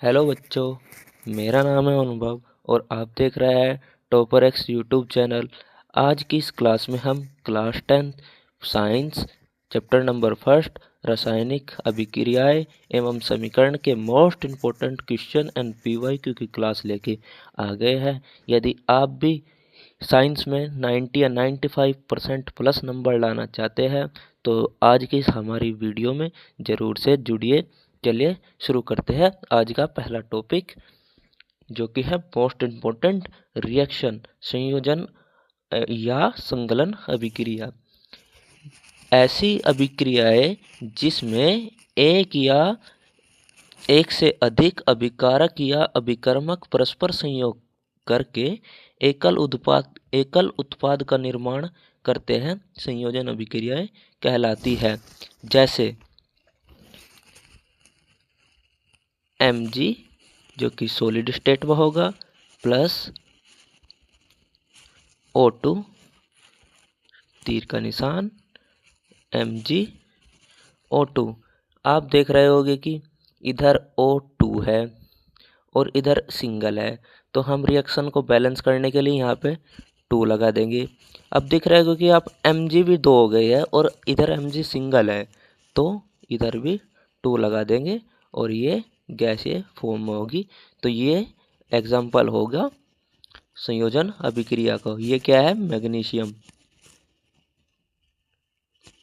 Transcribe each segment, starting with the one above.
Hello बच्चों, मेरा नाम है अनुभव और आप देख रहे हैं टॉपर एक्स यूट्यूब चैनल। आज की इस क्लास में हम class 10 science chapter number first रासायनिक अभिक्रियाएं एवं समीकरण के most important question and PYQ की क्लास लेके आ गए हैं। यदि आप भी साइंस में 90 या 95% प्लस नंबर लाना चाहते हैं तो आज की इस हमारी वीडियो में ज़रूर से जुड़िए। चलिए शुरू करते हैं आज का पहला टॉपिक, जो कि है मोस्ट इम्पोर्टेंट रिएक्शन, संयोजन या संगलन अभिक्रिया। ऐसी अभिक्रियाएं जिसमें एक या एक से अधिक अभिकारक या अभिकर्मक परस्पर संयोग करके एकल उत्पाद का निर्माण करते हैं, संयोजन अभिक्रियाएं कहलाती है। जैसे Mg जो कि सॉलिड स्टेट में होगा प्लस O2, तीर का निशान MgO2। आप देख रहे होंगे कि इधर O2 है और इधर सिंगल है, तो हम रिएक्शन को बैलेंस करने के लिए यहाँ पे 2 लगा देंगे। अब दिख रहा है क्योंकि आप Mg भी 2 हो गई है और इधर Mg सिंगल है, तो इधर भी 2 लगा देंगे और ये गैसीय फॉर्म में होगी। तो ये एग्जाम्पल होगा संयोजन अभिक्रिया का। ये क्या है? मैग्नीशियम।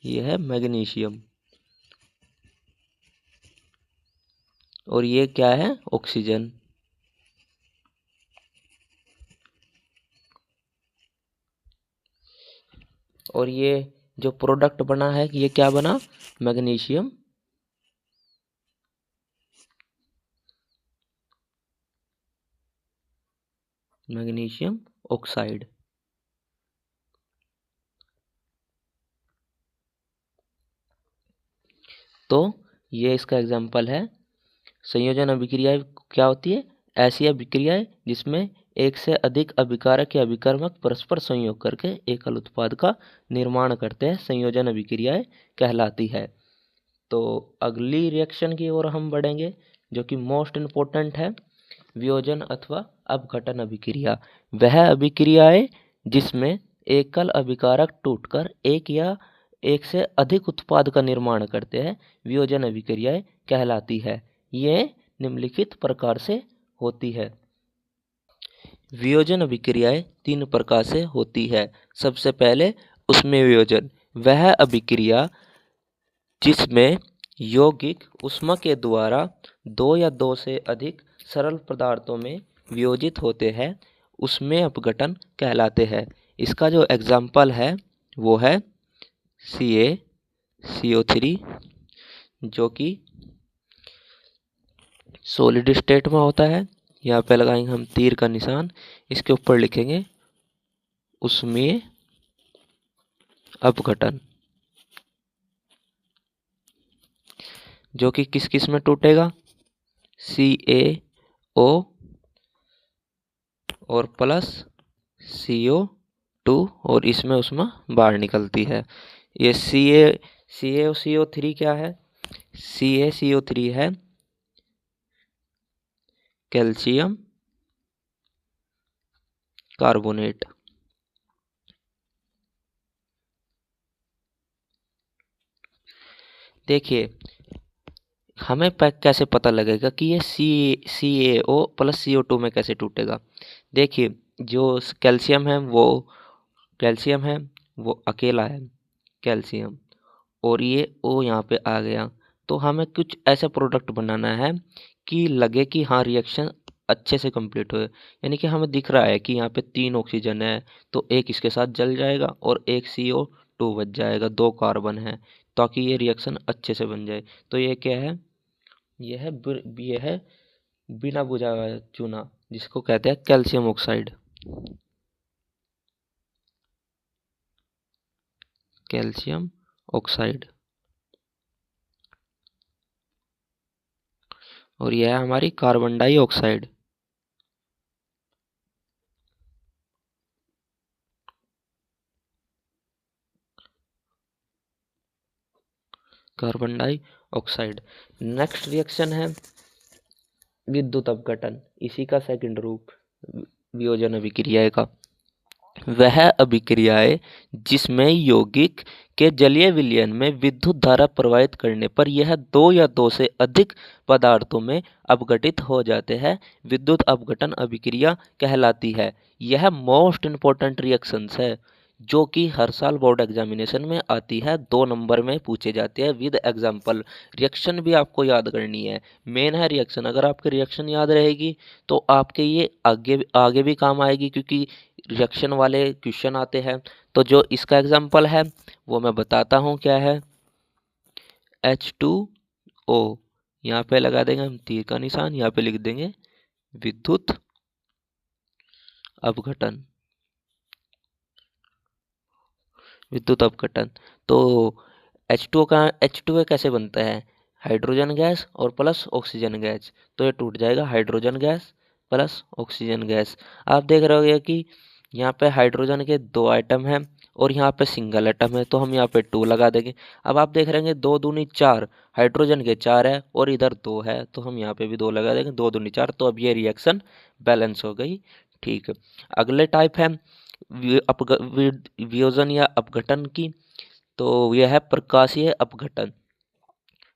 ये है मैग्नीशियम और ये क्या है? ऑक्सीजन। और ये जो प्रोडक्ट बना है ये क्या बना? Magnesium magnesium oxide. तो ये इसका एग्जाम्पल है। संयोजन अभिक्रिया क्या होती है? ऐसी अभिक्रियाएं जिसमें एक से अधिक अभिकारक या अभिकर्मक परस्पर संयोग करके एकल उत्पाद का निर्माण करते हैं, संयोजन अभिक्रियाएं कहलाती है। तो अगली रिएक्शन की ओर हम बढ़ेंगे, जो कि मोस्ट इम्पोर्टेंट है, वियोजन अथवा अपघटन अभिक्रिया। वह अभिक्रियाएं जिसमें एकल अभिकारक टूटकर एक या एक से अधिक उत्पाद का निर्माण करते हैं, वियोजन अभिक्रियाएं कहलाती है। ये निम्नलिखित प्रकार से होती है। वियोजन अभिक्रियाएं 3 प्रकार से होती है। सबसे पहले उसमें वियोजन, वह अभिक्रिया जिसमें यौगिक ऊष्मा के द्वारा 2 या 2 से अधिक सरल पदार्थों में वियोजित होते हैं, उसमें अपघटन कहलाते हैं। इसका जो एग्जाम्पल है वो है CaCO3, जो कि सॉलिड स्टेट में होता है। यहाँ पे लगाएंगे हम तीर का निशान, इसके ऊपर लिखेंगे उसमें अपघटन, जो कि किस किस में टूटेगा? CaO और प्लस CO2 और इसमें उसमें बाहर निकलती है। ये CaCO3 क्या है? CaCO3 है कैल्शियम कार्बोनेट। देखिए हमें कैसे पता लगेगा कि ये CaO प्लस CO2 में कैसे टूटेगा? देखिए जो कैल्शियम है वो अकेला है कैल्शियम, और ये O यहाँ पे आ गया। तो हमें कुछ ऐसा प्रोडक्ट बनाना है कि लगे कि हाँ रिएक्शन अच्छे से कंप्लीट हो। यानी कि हमें दिख रहा है कि यहाँ पे 3 ऑक्सीजन है, तो एक इसके साथ जल जाएगा और एक CO2 बच जाएगा, 2 कार्बन है, ताकि ये रिएक्शन अच्छे से बन जाए। तो ये क्या है? ये है बिना बुझा हुआ चूना, जिसको कहते हैं कैल्शियम ऑक्साइड। Calcium oxide. और यह है हमारी carbon dioxide. Carbon dioxide. Next reaction है विद्युत अपघटन, इसी का सेकंड रूप वियोजन अभिक्रिया का। वह अभिक्रियाएं जिसमें यौगिक के जलीय विलयन में विद्युत धारा प्रवाहित करने पर यह दो या दो से अधिक पदार्थों में अपघटित हो जाते हैं, विद्युत अपघटन अभिक्रिया कहलाती है। यह मोस्ट इम्पोर्टेंट रिएक्शंस है जो कि हर साल बोर्ड एग्जामिनेशन में आती है, 2 नंबर में पूछे जाते हैं विद एग्जाम्पल। रिएक्शन भी आपको याद करनी है, मेन है रिएक्शन। अगर आपकी रिएक्शन याद रहेगी तो आपके ये आगे आगे भी काम आएगी, क्योंकि रिएक्शन वाले क्वेश्चन आते हैं। तो जो इसका एग्जाम्पल है वो मैं बताता हूँ क्या है। H2O, यहाँ पे लगा देंगे हम तीर का निशान, यहाँ पे लिख देंगे विद्युत अपघटन, विद्युत अपघटन। तो H2O कैसे बनता है, हाइड्रोजन गैस और प्लस ऑक्सीजन गैस। तो ये टूट जाएगा hydrogen gas plus oxygen gas. आप देख रहे होगे कि यहाँ पे हाइड्रोजन के 2 आइटम हैं और यहाँ पे सिंगल एटम है, तो हम यहाँ पे 2 लगा देंगे। अब आप देख रहे हैं 2 दूनी 4, हाइड्रोजन के 4 है और इधर 2 है, तो हम यहाँ पे भी 2 लगा देंगे, 2 दूनी 4। तो अब ये रिएक्शन बैलेंस हो गई। ठीक है, अगले टाइप है वियोजन या अपघटन की। तो यह है प्रकाशीय अपघटन।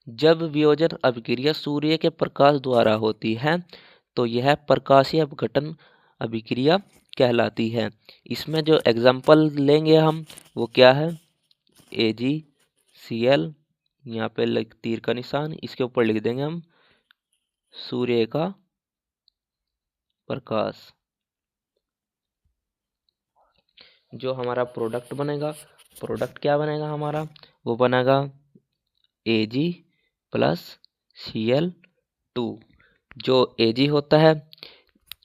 जब वियोजन अभिक्रिया सूर्य के प्रकाश द्वारा होती है तो यह प्रकाशीय अपघटन अभिक्रिया कहलाती है। इसमें जो एग्जाम्पल लेंगे हम वो क्या है, AgCl, यहाँ पे तीर का निशान, इसके ऊपर लिख देंगे हम सूर्य का प्रकाश। जो हमारा प्रोडक्ट बनेगा, प्रोडक्ट क्या बनेगा हमारा, वो बनेगा Ag प्लस Cl2। जो Ag होता है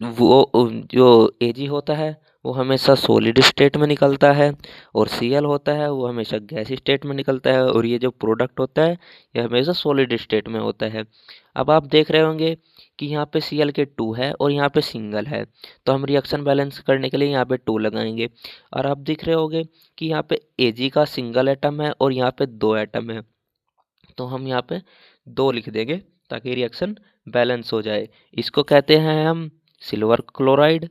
वो जो Ag होता है वो हमेशा सॉलिड स्टेट में निकलता है, और Cl होता है वो हमेशा गैस स्टेट में निकलता है, और ये जो प्रोडक्ट होता है ये हमेशा सॉलिड स्टेट में होता है। अब आप देख रहे होंगे कि यहाँ पे Cl के 2 है और यहाँ पे सिंगल है, तो हम रिएक्शन बैलेंस करने के लिए यहाँ पे 2 लगाएंगे। और आप देख रहे होंगे कि यहाँ पे Ag का सिंगल एटम है और यहाँ पे 2 एटम है, तो हम यहाँ पे 2 लिख देंगे ताकि रिएक्शन बैलेंस हो जाए। इसको कहते हैं हम सिल्वर क्लोराइड।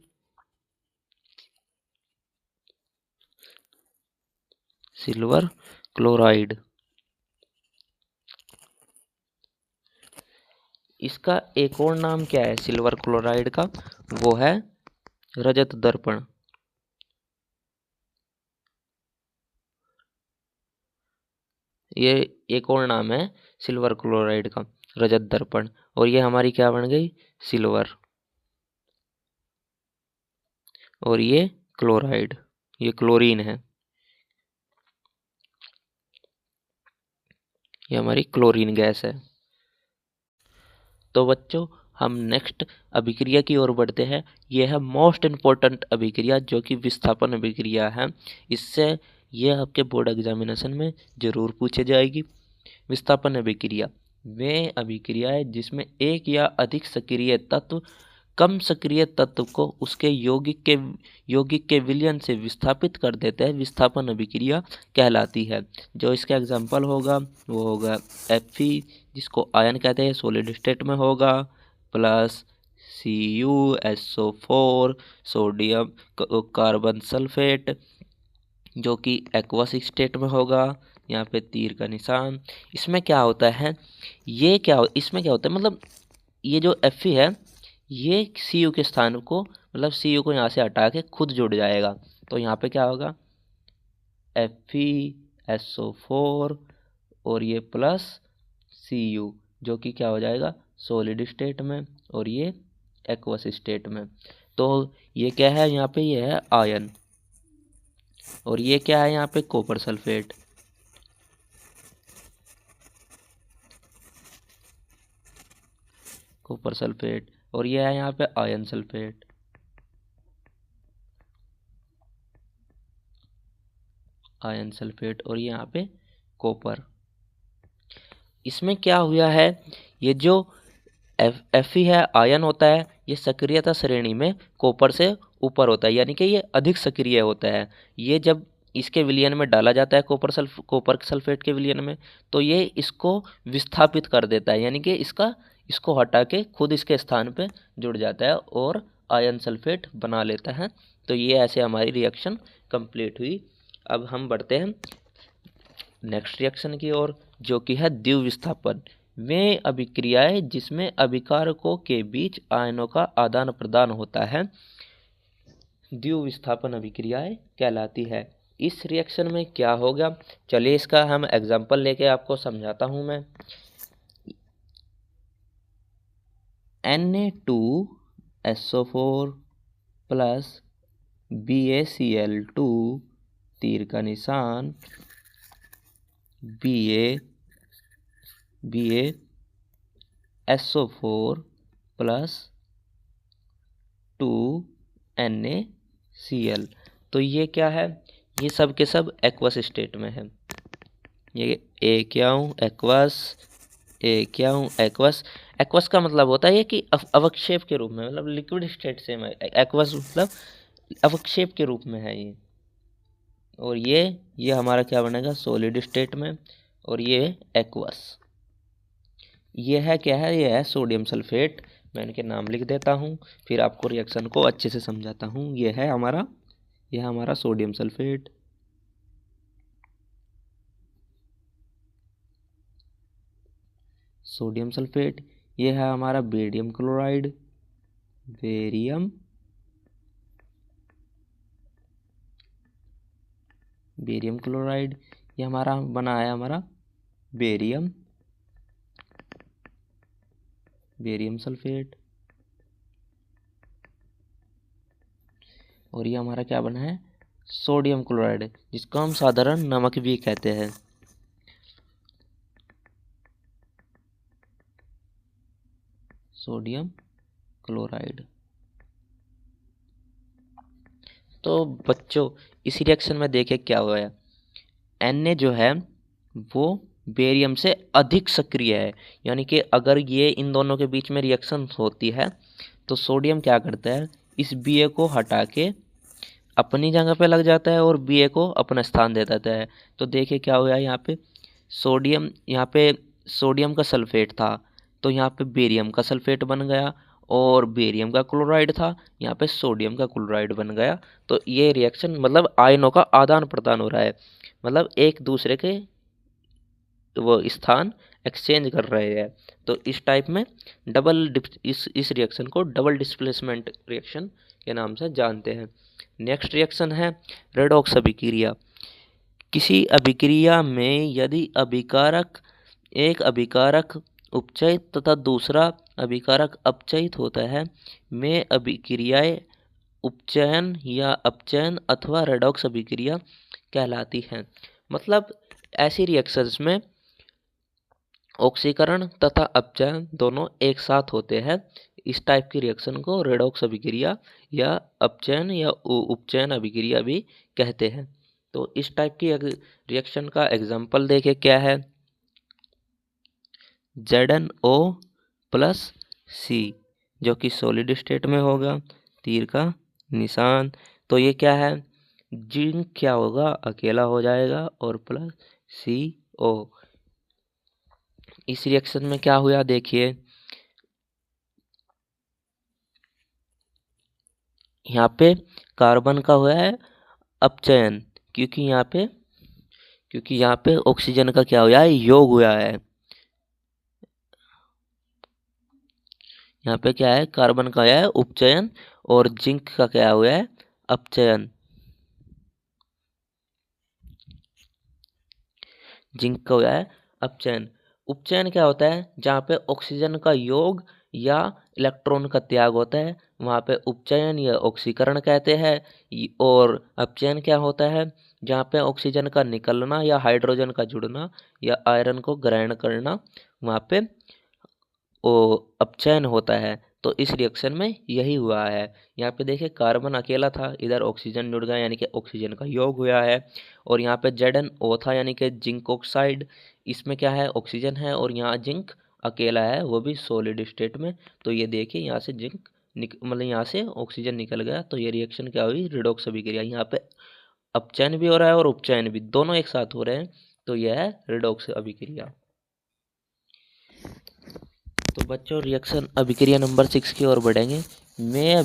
सिल्वर क्लोराइड, इसका एक और नाम क्या है सिल्वर क्लोराइड का, वो है रजत दर्पण। ये एक और नाम है सिल्वर क्लोराइड का, रजत दर्पण। और ये हमारी क्या बन गई, सिल्वर, और ये क्लोराइड, ये क्लोरीन है, ये हमारी क्लोरीन गैस है। तो बच्चों हम नेक्स्ट अभिक्रिया की ओर बढ़ते हैं। यह है मोस्ट इम्पोर्टेंट अभिक्रिया जो कि विस्थापन अभिक्रिया है। इससे ये आपके बोर्ड एग्जामिनेशन में जरूर पूछे जाएगी। विस्थापन अभिक्रिया वे अभिक्रियाएं जिसमें एक या अधिक सक्रिय तत्व कम सक्रिय तत्व को उसके यौगिक के विलयन से विस्थापित कर देते हैं, विस्थापन अभिक्रिया कहलाती है। जो इसका एग्जाम्पल होगा वो होगा Fe, जिसको आयन कहते हैं, सॉलिड स्टेट में होगा, plus CuSO4 sodium carbon sulphate, जो कि एक्वस स्टेट में होगा, यहाँ पे तीर का निशान। इसमें क्या होता है, इसमें क्या होता है, मतलब ये जो Fe है ये Cu के स्थान को, मतलब Cu को यहाँ से हटा के खुद जुड़ जाएगा। तो यहाँ पे क्या होगा, FeSO4 और ये प्लस Cu, जो कि क्या हो जाएगा सॉलिड स्टेट में, और ये एक्वस स्टेट में। तो ये क्या है, यहाँ पे ये है आयन, और ये क्या है यहाँ पे कॉपर सल्फेट। कॉपर सल्फेट, और ये है यहाँ पे आयन सल्फेट। आयन सल्फेट, और ये यहाँ पे कॉपर। इसमें क्या हुआ है, ये जो Fe है आयन होता है, ये सक्रियता श्रेणी में कॉपर से ऊपर होता है, यानी कि ये अधिक सक्रिय होता है। ये जब इसके विलयन में डाला जाता है कॉपर सल्फेट के विलयन में, तो ये इसको विस्थापित कर देता है, यानी कि इसको हटा के खुद इसके स्थान पे जुड़ जाता है और आयरन सल्फेट बना लेता है। तो ये ऐसे हमारी रिएक्शन कंप्लीट हुई। अब हम बढ़ते हैं नेक्स्ट रिएक्शन की ओर, जो कि है द्विविस्थापन। वे अभिक्रियाएं जिसमें अभिकारकों के बीच आयनों का आदान प्रदान होता है द्विविस्थापन अभिक्रियाएं कहलाती है। इस रिएक्शन में क्या होगा, चलिए इसका हम एग्जांपल लेके आपको समझाता हूं मैं। Na2SO4 प्लस BaCl2 तीर का निशान BaSO4 प्लस 2NaCl। तो ये क्या है, ये सब के सब एक्वस स्टेट में है। ये एक्वस। एक्वस का मतलब होता है कि अवक्षेप के रूप में, मतलब लिक्विड स्टेट से एक्वस मतलब अवक्षेप के रूप में है ये। और ये हमारा क्या बनेगा, सॉलिड स्टेट में। और ये एक्वस, ये है क्या है, ये है सोडियम सल्फेट। मैं इनके नाम लिख देता हूँ, फिर आपको रिएक्शन को अच्छे से समझाता हूँ। ये है हमारा सोडियम सल्फेट। ये है हमारा बेरियम क्लोराइड। बेरियम क्लोराइड, ये हमारा बना है हमारा बेरियम सल्फेट। और ये हमारा क्या बना है, सोडियम क्लोराइड, जिसको हम साधारण नमक भी कहते हैं। Sodium chloride. तो बच्चों इस रिएक्शन में देखें क्या हुआ है, Na जो है वो बेरियम से अधिक सक्रिय है। यानी कि अगर ये इन दोनों के बीच में रिएक्शन होती है तो सोडियम क्या करता है, इस Ba को हटा के अपनी जगह पे लग जाता है और Ba को अपना स्थान दे देता है। तो देखिए क्या हुआ है, यहाँ पे सोडियम का सल्फेट था तो यहाँ पे बेरियम का सल्फेट बन गया, और बेरियम का क्लोराइड था, यहाँ पे सोडियम का क्लोराइड बन गया। तो ये रिएक्शन मतलब आयनों का आदान प्रदान हो रहा है, मतलब एक दूसरे के वो स्थान एक्सचेंज कर रहे हैं। तो इस टाइप में इस रिएक्शन को डबल डिस्प्लेसमेंट रिएक्शन के नाम से जानते हैं। नेक्स्ट रिएक्शन है रेडॉक्स अभिक्रिया। किसी अभिक्रिया में यदि एक अभिकारक उपचयित तथा दूसरा अभिकारक अपचयित होता है, में अभिक्रियाएं उपचयन या अपचयन अथवा रेडॉक्स अभिक्रिया कहलाती हैं। मतलब ऐसी रिएक्शंस में ऑक्सीकरण तथा अपचयन दोनों एक साथ होते हैं। इस टाइप की रिएक्शन को रेडॉक्स अभिक्रिया या अपचयन या उपचयन अभिक्रिया भी कहते हैं। तो इस टाइप की रिएक्शन का एग्जाम्पल देखें क्या है, ZnO प्लस C जो कि सॉलिड स्टेट में होगा, तीर का निशान। तो ये क्या है, जिंक क्या होगा, अकेला हो जाएगा और प्लस CO। इस रिएक्शन में क्या हुआ देखिए, यहाँ पे कार्बन का हुआ है अपचयन, क्योंकि यहाँ पे ऑक्सीजन का क्या हुआ है, योग हुआ है। यहाँ पे क्या है, कार्बन का है उपचयन और जिंक का क्या हुआ है, अपचयन। जिंक का हुआ है अपचयन। उपचयन क्या होता है, जहाँ पे ऑक्सीजन का योग या इलेक्ट्रॉन का त्याग होता है, वहाँ पे उपचयन या ऑक्सीकरण कहते हैं। और अपचयन क्या होता है, जहाँ पे ऑक्सीजन का निकलना या हाइड्रोजन का जुड़ना या आयरन को ग्रहण करना, वहाँ पे अपचयन होता है। तो इस रिएक्शन में यही हुआ है। यहाँ पे देखिए कार्बन अकेला था, इधर ऑक्सीजन जुड़ गया यानी कि ऑक्सीजन का योग हुआ है। और यहाँ पे ZnO था यानी कि जिंक ऑक्साइड, इसमें क्या है, ऑक्सीजन है और यहाँ जिंक अकेला है, वो भी सॉलिड स्टेट में। तो ये देखिए यहाँ से मतलब यहाँ से ऑक्सीजन निकल गया। तो ये रिएक्शन क्या हुई, रिडॉक्स अभिक्रिया। यहाँ पे अपचयन भी हो रहा है और उपचयन भी, दोनों एक साथ हो रहे हैं। तो यह है रिडॉक्स अभिक्रिया। तो बच्चों रिएक्शन अभिक्रिया नंबर 6 की ओर बढ़ेंगे। में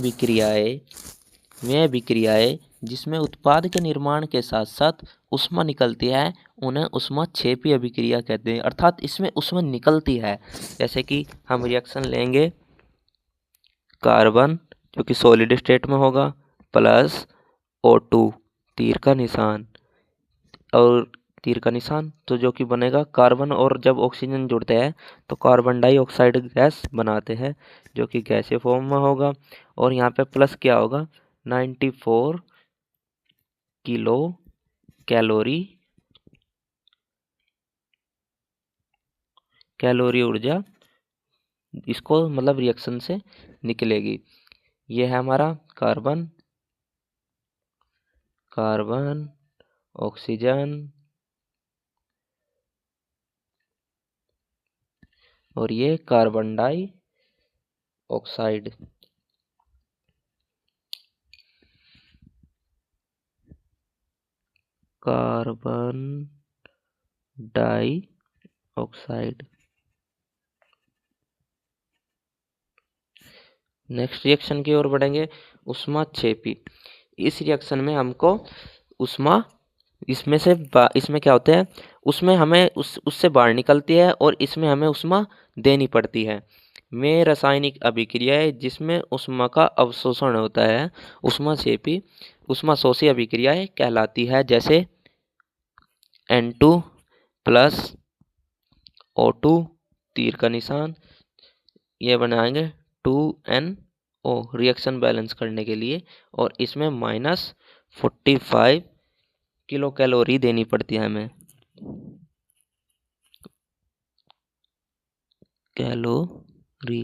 अभिक्रियाएं जिसमें उत्पाद के निर्माण के साथ साथ ऊष्मा निकलती है उन्हें ऊष्माक्षेपी अभिक्रिया कहते हैं, अर्थात इसमें ऊष्मा निकलती है। जैसे कि हम रिएक्शन लेंगे कार्बन जो कि सॉलिड स्टेट में होगा प्लस O2 तीर का निशान और तीर का निशान तो जो कि बनेगा कार्बन, और जब ऑक्सीजन जुड़ते हैं तो कार्बन डाइऑक्साइड गैस बनाते हैं जो कि गैसीय फॉर्म में होगा। और यहाँ पे प्लस क्या होगा 94 किलो कैलोरी ऊर्जा इसको मतलब रिएक्शन से निकलेगी। ये है हमारा कार्बन ऑक्सीजन और ये carbon dioxide. Carbon dioxide. Next reaction की ओर बढ़ेंगे ऊष्माक्षेपी। इस रिएक्शन में हमको ऊष्मा इसमें क्या होता है, उसमें हमें उससे बाहर निकलती है और इसमें हमें ऊष्मा देनी पड़ती है। में रासायनिक अभिक्रिया है जिसमें ऊष्मा का अवशोषण होता है ऊष्माक्षेपी ऊष्माशोषी अभिक्रियाएं कहलाती है। जैसे N2 प्लस O2 तीर का निशान, ये बनाएंगे 2NO रिएक्शन बैलेंस करने के लिए, और इसमें -45 किलो कैलोरी देनी पड़ती है हमें कैलोरी।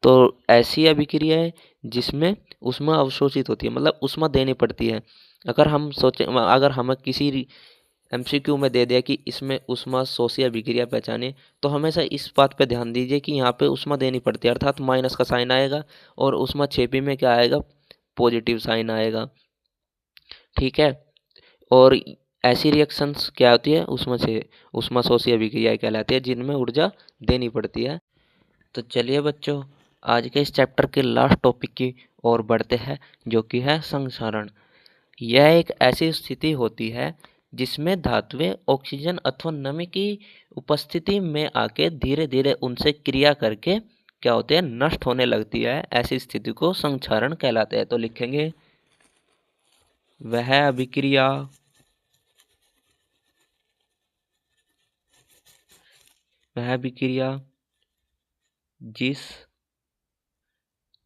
तो ऐसी अभिक्रिया है जिसमें ऊष्मा अवशोषित होती है, मतलब ऊष्मा देनी पड़ती है। अगर हमें किसी MCQ में दे दिया कि इसमें ऊष्मा शोषी अभिक्रिया पहचाने, तो हमेशा इस बात पे ध्यान दीजिए कि यहाँ पे ऊष्मा देनी पड़ती है, अर्थात माइनस का साइन आएगा और ऊष्माक्षेपी में क्या आएगा, पॉजिटिव साइन आएगा। ठीक है। और ऐसी रिएक्शंस क्या होती है ऊष्मा शोषी अभिक्रिया कहलाती है जिनमें ऊर्जा देनी पड़ती है। तो चलिए बच्चों आज के इस चैप्टर के लास्ट टॉपिक की ओर बढ़ते हैं जो कि है संक्षारण। यह एक ऐसी स्थिति होती है जिसमें धातुएं ऑक्सीजन अथवा नमी की उपस्थिति में आके धीरे धीरे उनसे क्रिया करके क्या होते हैं, नष्ट होने लगती है। ऐसी स्थिति को संक्षारण कहलाते हैं। तो लिखेंगे वह अभिक्रिया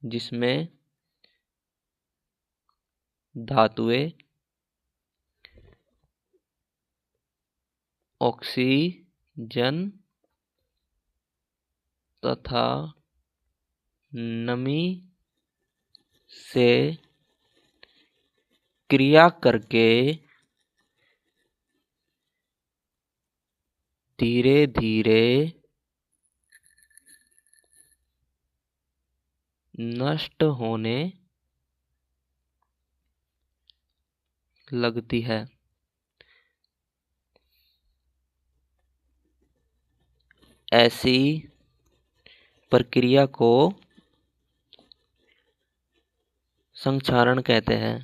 जिसमें धातुएं ऑक्सीजन तथा नमी से क्रिया करके धीरे धीरे नष्ट होने लगती है। ऐसी प्रक्रिया को संक्षारण कहते हैं।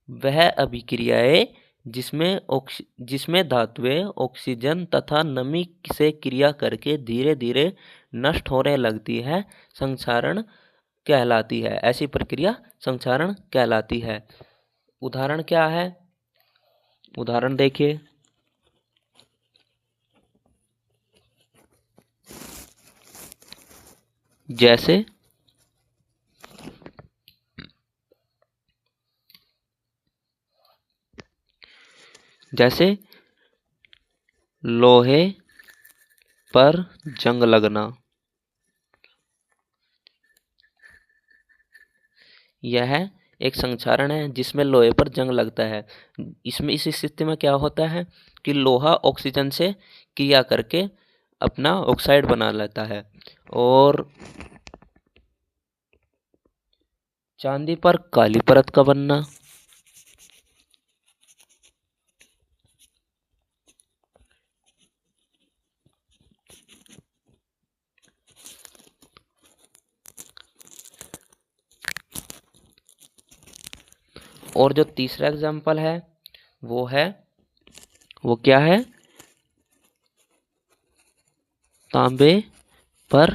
वह अभिक्रियाएं जिसमें धातुएं ऑक्सीजन तथा नमी से क्रिया करके धीरे धीरे नष्ट होने लगती है संक्षारण कहलाती है। ऐसी प्रक्रिया संक्षारण कहलाती है। उदाहरण क्या है, उदाहरण देखिए। जैसे लोहे पर जंग लगना, यह एक संक्षारण है जिसमें लोहे पर जंग लगता है। इसमें इस स्थिति में क्या होता है कि लोहा ऑक्सीजन से क्रिया करके अपना ऑक्साइड बना लेता है। और चांदी पर काली परत का बनना, और जो तीसरा एग्जाम्पल है वो क्या है, तांबे पर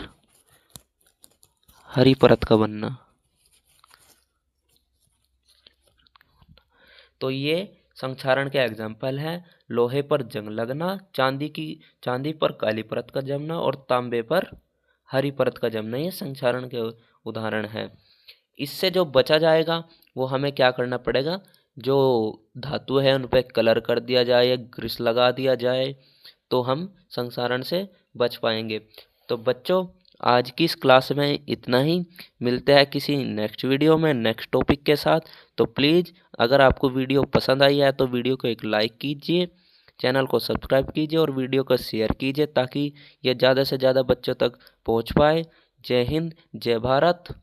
हरी परत का बनना। तो ये संक्षारण के एग्जाम्पल है, लोहे पर जंग लगना, चांदी पर काली परत का जमना और तांबे पर हरी परत का जमना, ये संक्षारण के उदाहरण है। इससे जो बचा जाएगा वो हमें क्या करना पड़ेगा, जो धातु है उन पे कलर कर दिया जाए, ग्रीस लगा दिया जाए, तो हम संक्षारण से बच पाएंगे। तो बच्चों, आज की इस क्लास में इतना ही। मिलते हैं किसी नेक्स्ट वीडियो में नेक्स्ट टॉपिक के साथ। तो प्लीज़, अगर आपको वीडियो पसंद आई है तो वीडियो को एक लाइक कीजिए, चैनल को सब्सक्राइब कीजिए और वीडियो को शेयर कीजिए ताकि यह ज़्यादा से ज़्यादा बच्चों तक पहुंच पाए। जय हिंद, जय भारत।